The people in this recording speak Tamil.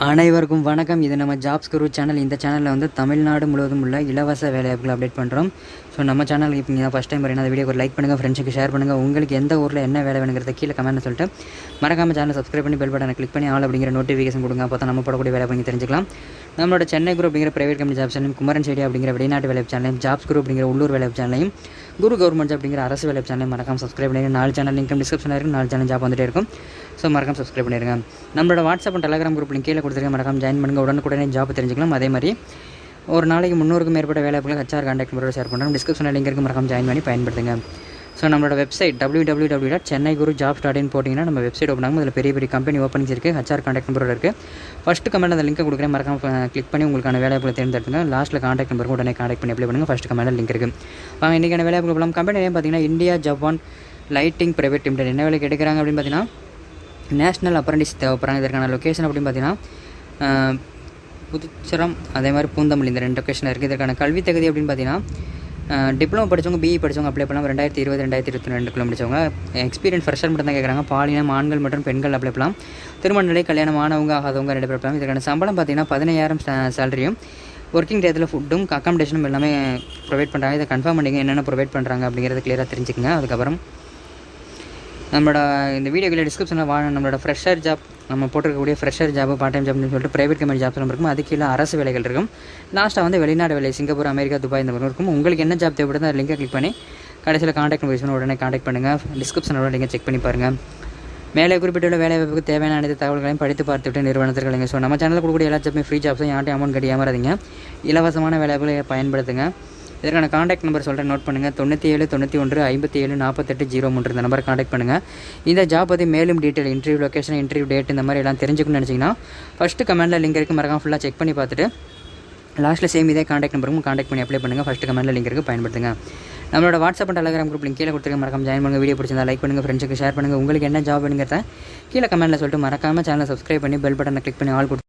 அனைவருக்கும் வணக்கம். இது நம்ம ஜாப்ஸ் குரு சேனல். இந்த சேனலில் வந்து தமிழ்நாடு முழுவதும் உள்ள இலவச வேலைவாய்ப்புகள் அப்டேட் பண்ணுறோம். ஸோ நம்ம சேனலுக்கு இப்போ நீங்கள் ஃபஸ்ட் டைம் வரீங்கன்னா அந்த வீடியோ ஒரு லைக் பண்ணுங்கள், ஃப்ரெண்ட்ஸுக்கு ஷேர் பண்ணுங்கள். உங்களுக்கு எந்த ஊரில் என்ன வேலை வேணுங்கிறத கீழே கமெண்ட்னு சொல்லிட்டு மறக்காமல் சேனலை சப்ஸ்கிரைப் பண்ணி பெல் பட்டனை கிளிக் பண்ணி ஆல் அப்படிங்கிற நோட்டிஃபிகேஷன் கொடுங்க. அப்போ தான் நம்ம போடக்கூடிய வேலை பண்ணி தெரிஞ்சுக்கலாம். நம்மளோட சென்னை குரூப் அப்படிங்கிற பிரைவேட் கம்பெனி ஜாப் சேனலையும், குமரன் செடி அப்படிங்கிற வெளிநாட்டு வேலை சேனலையும், ஜாப்ஸ் குரூப் அப்படிங்கிற உள்ளூர் வேலை சேனலையும், குரு கவர்மெண்ட் ஜாப் அப்படிங்கிற அரசு வேலை சேனலையும் மறக்காமல் சப்ஸ்கிரைப் பண்ணிடுங்க. 4 சேனல் லிங்க் டிஸ்கிரிப்ஷனில் இருக்குது. 4 சேனல் ஜாப் வந்துட்டே இருக்கும். ஸோ மறக்காம சப்ஸ்கிரைப் பண்ணிடுங்க. நம்மளோட WhatsApp and Telegram group link கீழே கொடுத்துருக்க, மறக்காம ஜாயின் பண்ணுங்கள். உடனுக்குடனே ஜாப் தெரிஞ்சுக்கலாம். அதே மாதிரி ஒரு நாளைக்கு 300க்கும் மேற்பட்ட வேலைவாய்ப்புகள் HR கான்டாக்ட் நம்பரோட ஷேர் பண்ணுறோம். டிஸ்கிரிப்ஷனில் லிங்க் இருக்குது, மறக்காம ஜாயின் பண்ணி பயன்படுத்துங்க. ஸோ நம்மளோட வெப்சைட் www.chennai.guru.jobs.in போட்டிங்கன்னா நம்ம வெப்சைட் ஓப்பன் ஆகும். அதில் பெரிய பெரிய கம்பெனி ஓப்பனிங்ஸ் இருக்குது. HR கான்டாக்ட் நம்பரோட இருக்குது. ஃபஸ்ட்டு கமெண்ட் அந்த லிங்க் கொடுக்குறேன், மறக்காம கிளிக் பண்ணி உங்களுக்கான வேலைவாய்ப்புகளை தேர்ந்தெடுத்துங்க. லாஸ்ட்டில் கான்டாக்ட் நம்பருக்கு உடனே கான்டாக்ட் பண்ணி அப்ளை பண்ணுங்கள். ஃபஸ்ட்டு கமெண்ட் லிங்க் இருக்குது. வாங்க இன்றைக்கான வேலைவாய்ப்பு போகலாம். கம்பெனி நேம் பார்த்தீங்கன்னா India Japan lighting private limited. என்ன வேலைக்கு எடுக்கிறாங்க அப்படின்னு பார்த்தீங்கன்னா நேஷ்னல் அப்ரண்டிஸ் தேவைப்படுறாங்க. இதற்கான லொக்கேஷன் அப்படின்னு பார்த்தீங்கன்னா புதுச்சரம், அதே மாதிரி பூந்தமல்லி, இந்த 2 லொக்கேஷன் இருக்குது. இதற்கான கல்வி தகுதி அப்படின்னு பார்த்தீங்கன்னா டிப்ளமோ படித்தவங்க, BE படித்தவங்க அப்ளை பண்ணலாம். 2020 2022 முடிச்சவங்க. எக்ஸ்பீரியன்ஸ் ஃப்ரெஷர் மட்டும் தான் கேட்குறாங்க. பாலினம் ஆண்கள் மற்றும் பெண்கள் அப்ளை பண்ணலாம். திருமண நிலை, கல்யாணம் ஆனவங்க ஆகாதவங்க 2 பேர் அப்ளை. இதற்கான சம்பளம் பார்த்தீங்கன்னா 15,000 சேலரியும், ஒர்க்கிங் டேத்தில் ஃபுட்டும் அக்காமடேஷனும் எல்லாமே ப்ரொவைட் பண்ணுறாங்க. இதை கன்ஃபார்ம் பண்ணிங்க என்னென்ன ப்ரொவைட் பண்ணுறாங்க அப்படிங்கிறத கிளியராக தெரிஞ்சுக்கங்க. அதுக்கப்புறம் நம்மளோட இந்த வீடியோவில் டிஸ்கிரிப்ஷனில் நம்மளோட ஃப்ரெஷர் ஜாப், நம்ம போட்டிருக்கக்கூடிய ஃப்ரெஷர் ஜாப், பார்ட் டைம் ஜாப்னு சொல்லிட்டு பிரைவேட் கம்பெனி ஜாப்ஸ் இருக்கும். அது கீழே அரசு வேலைகள் இருக்கும். லாஸ்ட்டாக வந்து வெளிநாடு வேலை, சிங்கப்பூர், அமெரிக்கா, துபாய் இந்த மாதிரி இருக்கும். உங்களுக்கு என்ன ஜாப் தேவைப்படுது அந்த லிங்கை கிளிக் பண்ணி கடைசியில் கான்டாக்ட் நம்பர் உடனே கான்டாக்ட் பண்ணுங்கள். டிஸ்கிரிப்ஷனோட லிங்கை செக் பண்ணி பாருங்கள். மேலே குறிப்பிட்டுள்ள வேலைவாய்ப்புக்கு தேவையான அனைத்து தகவல்களையும் படித்து பார்த்துவிட்டு நிறுவனத்திற்கு இல்லைங்க. ஸோ நம்ம சேனலில் கொடுக்கக்கூடிய எல்லா ஜாப்புமே ஃப்ரீ ஜாப்ஸும் யார்ட்டையும் அமௌண்ட் கட்டி ஏமாறாதீங்க. இலவசமான வேலைவாய்ப்புகளை பயன்படுத்துங்க. இதற்கான கான்டாக்ட் நம்பர் சொல்கிறேன், நோட் பண்ணுங்கள். 97 91 57 48 03 இந்த நம்பரை கான்டாக்ட் பண்ணுங்கள். இந்த ஜாப் பற்றி மேலும் detail, interview location, interview date இந்த மாதிரி எல்லாம் தெரிஞ்சுக்கணும்னு நினச்சிங்கன்னா ஃபஸ்ட்டு கமெண்ட்டில் லிங்க் இருக்குது, மறக்காம ஃபுல்லாக செக் பண்ணி பார்த்துட்டு லாஸ்ட்டில் சேம் இதே கான்டாக்ட் நம்பருக்கும் கான்டாக்ட் பண்ணி அப்ளை பண்ணுங்கள். ஃபஸ்ட்டு கமெண்ட்டில் லிங்க் இருக்குது, பயன்படுத்துங்க. நம்மளோட WhatsApp and Telegram group link கீழே கொடுத்துருக்க, மறக்காம ஜாயின் பண்ணுங்கள். வீடியோ பிடிச்சிருந்தா லைக் பண்ணுங்கள், ஃப்ரெண்ட்ஸுக்கு ஷேர் பண்ணுங்கள். உங்களுக்கு என்ன ஜாப் வேணுங்கிறத கீழே கமெண்ட்டில் சொல்லிட்டு மறக்காமல் சேனலை சப்ஸ்கிரைப் பண்ணி பெல் பட்டனை கிளிக் பண்ணி ஆல் கொடுத்து